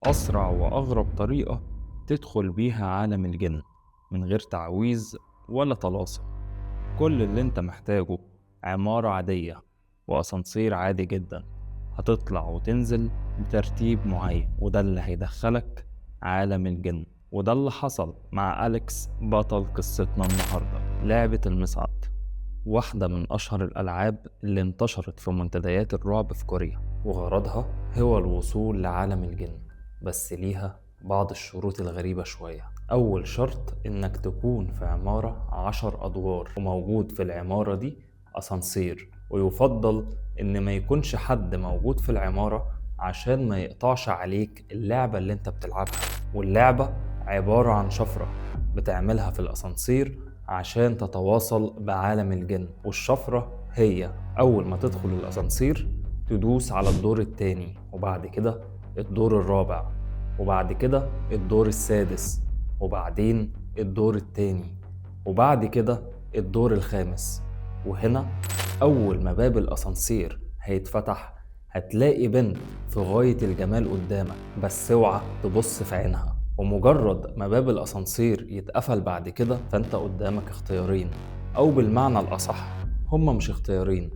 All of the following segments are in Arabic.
أسرع وأغرب طريقة تدخل بيها عالم الجن من غير تعويذ ولا طلاسم. كل اللي انت محتاجه عمارة عادية وأسانسير عادي جدا، هتطلع وتنزل بترتيب معين، وده اللي هيدخلك عالم الجن. وده اللي حصل مع أليكس بطل قصتنا النهاردة. لعبة المصعد واحدة من أشهر الألعاب اللي انتشرت في منتديات الرعب في كوريا، وغرضها هو الوصول لعالم الجن، بس ليها بعض الشروط الغريبة شوية. أول شرط إنك تكون في عمارة 10 أدوار، وموجود في العمارة دي أسانسير، ويفضل إن ما يكونش حد موجود في العمارة عشان ما يقطعش عليك اللعبة اللي انت بتلعبها. واللعبة عبارة عن شفرة بتعملها في الأسانسير عشان تتواصل بعالم الجن. والشفرة هي أول ما تدخل الأسانسير تدوس على الدور التاني، وبعد كده الدور الرابع، وبعد كده الدور السادس، وبعدين الدور التاني، وبعد كده الدور الخامس. وهنا أول ما باب الأسانسير هيتفتح هتلاقي بنت في غاية الجمال قدامك، بس اوعى تبص في عينها. ومجرد ما باب الأسانسير يتقفل بعد كده فانت قدامك اختيارين، أو بالمعنى الأصح هما مش اختيارين،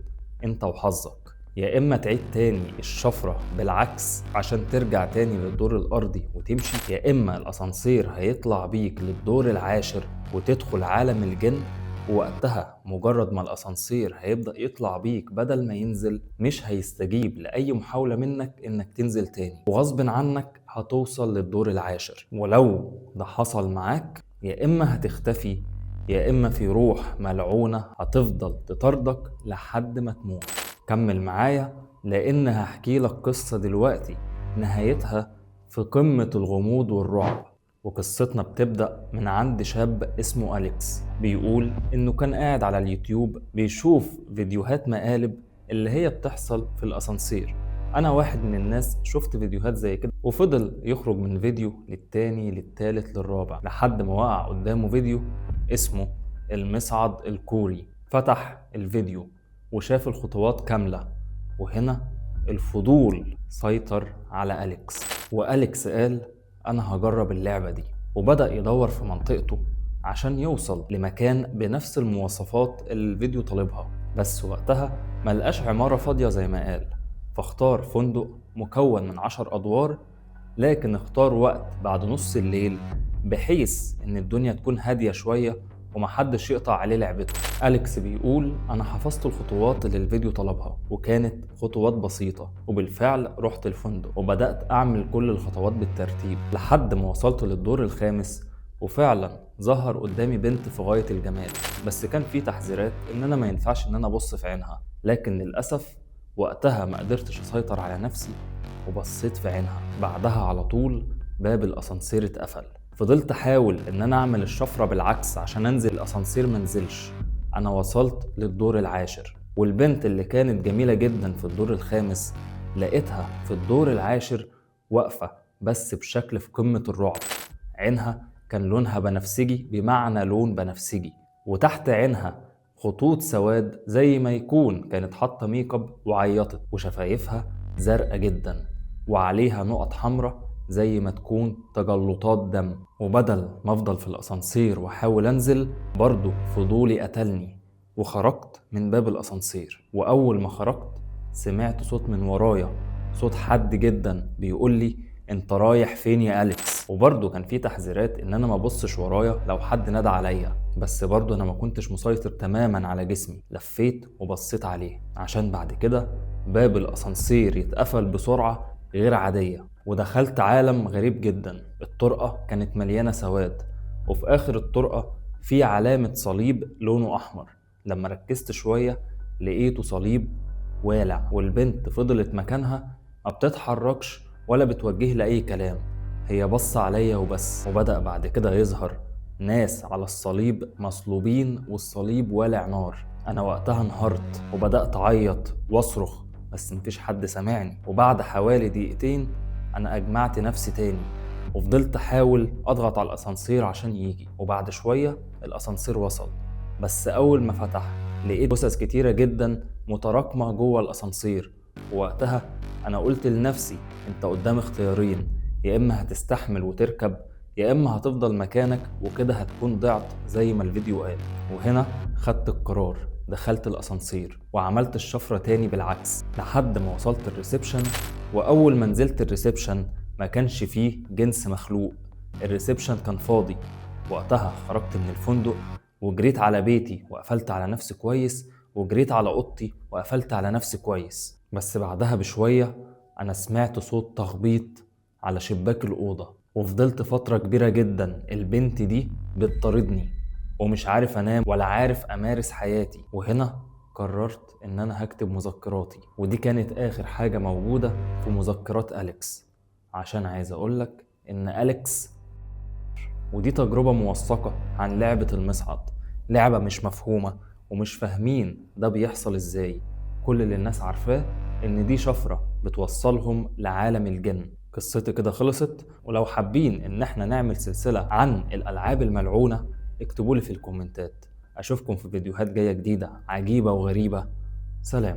انت وحظك. يا إما تعيد تاني الشفرة بالعكس عشان ترجع تاني للدور الأرضي وتمشي، يا إما الأسانسير هيطلع بيك للدور العاشر وتدخل عالم الجن. ووقتها مجرد ما الأسانسير هيبدأ يطلع بيك بدل ما ينزل، مش هيستجيب لأي محاولة منك إنك تنزل تاني، وغصب عنك هتوصل للدور العاشر. ولو ده حصل معاك يا إما هتختفي، يا إما في روح ملعونة هتفضل تطاردك لحد ما تموت. كمل معايا لأن هحكي لك قصة دلوقتي نهايتها في قمة الغموض والرعب. وقصتنا بتبدأ من عند شاب اسمه أليكس، بيقول إنه كان قاعد على اليوتيوب بيشوف فيديوهات مقالب اللي هي بتحصل في الأسانسير. أنا واحد من الناس شفت فيديوهات زي كده، وفضل يخرج من فيديو للتاني للتالت للرابع لحد ما وقع قدامه فيديو اسمه المصعد الكوري. فتح الفيديو وشاف الخطوات كاملة، وهنا الفضول سيطر على أليكس. وأليكس قال أنا هجرب اللعبة دي، وبدأ يدور في منطقته عشان يوصل لمكان بنفس المواصفات اللي الفيديو طالبها. بس وقتها ملقاش عمارة فاضية زي ما قال، فاختار فندق مكون من 10 أدوار، لكن اختار وقت بعد نص الليل بحيث إن الدنيا تكون هادية شوية ومحدش يقطع عليه لعبته. أليكس بيقول أنا حفظت الخطوات اللي الفيديو طلبها، وكانت خطوات بسيطة، وبالفعل رحت الفندق وبدأت أعمل كل الخطوات بالترتيب لحد ما وصلت للدور الخامس. وفعلا ظهر قدامي بنت في غاية الجمال، بس كان في تحذيرات إن أنا ما ينفعش إن أنا أبص في عينها، لكن للأسف وقتها ما قدرتش أسيطر على نفسي وبصيت في عينها. بعدها على طول باب الأسانسير اتقفل. فضلت احاول ان انا اعمل الشفرة بالعكس عشان انزل الاسانسير منزلش. انا وصلت للدور العاشر، والبنت اللي كانت جميلة جدا في الدور الخامس لقيتها في الدور العاشر واقفة، بس بشكل في قمة الرعب. عينها كان لونها بنفسجي، بمعنى لون بنفسجي، وتحت عينها خطوط سواد زي ما يكون كانت حاطة ميك اب وعيطت، وشفايفها زرقاء جدا وعليها نقط حمراء زي ما تكون تجلطات دم. وبدل ما افضل في الاسانسير واحاول انزل، برضو فضولي قتلني وخرجت من باب الاسانسير. واول ما خرجت سمعت صوت من ورايا، صوت حد جدا بيقول لي انت رايح فين يا أليكس. وبرضو كان في تحذيرات ان انا ما بصش ورايا لو حد نادى عليا، بس برضو انا ما كنتش مسيطر تماما على جسمي. لفيت وبصيت عليه عشان بعد كده باب الاسانسير يتقفل بسرعة غير عادية، ودخلت عالم غريب جدا. الطرقة كانت مليانة سواد، وفي آخر الطرقة في علامة صليب لونه أحمر. لما ركزت شوية لقيته صليب والع، والبنت فضلت مكانها ما بتتحركش ولا بتوجه لأي كلام، هي بص عليا وبس. وبدأ بعد كده يظهر ناس على الصليب مصلوبين والصليب والع نار. أنا وقتها انهارت وبدأت أعيط وأصرخ، بس مفيش حد سمعني. وبعد حوالي دقيقتين أنا أجمعت نفسي تاني وفضلت أحاول أضغط على الأسانسير عشان يجي. وبعد شوية الأسانسير وصل، بس أول ما فتح لقيت جثث كتيرة جدا متراكمة جوه الأسانسير. ووقتها أنا قلت لنفسي أنت قدام اختيارين، يا إما هتستحمل وتركب، يا إما هتفضل مكانك وكده هتكون ضعت زي ما الفيديو قال. وهنا خدت القرار، دخلت الأسانسير وعملت الشفرة تاني بالعكس لحد ما وصلت الريسبشن. وأول ما نزلت الريسبشن ما كانش فيه جنس مخلوق، الريسبشن كان فاضي. وقتها خرجت من الفندق وجريت على بيتي وقفلت على نفسي كويس، وجريت على اوضتي وقفلت على نفسي كويس. بس بعدها بشوية انا سمعت صوت تخبيط على شباك الأوضة، وفضلت فترة كبيرة جدا البنت دي بتطاردني ومش عارف انام ولا عارف امارس حياتي. وهنا قررت ان انا هكتب مذكراتي، ودي كانت اخر حاجة موجودة في مذكرات أليكس، عشان عايز اقولك ان أليكس. ودي تجربة موثقة عن لعبة المصعد، لعبة مش مفهومة ومش فاهمين ده بيحصل ازاي. كل اللي الناس عارفاه ان دي شفرة بتوصلهم لعالم الجن. قصتي كده خلصت، ولو حابين ان احنا نعمل سلسلة عن الالعاب الملعونة اكتبولي في الكومنتات. اشوفكم في فيديوهات جاية جديدة عجيبة وغريبة. سلام.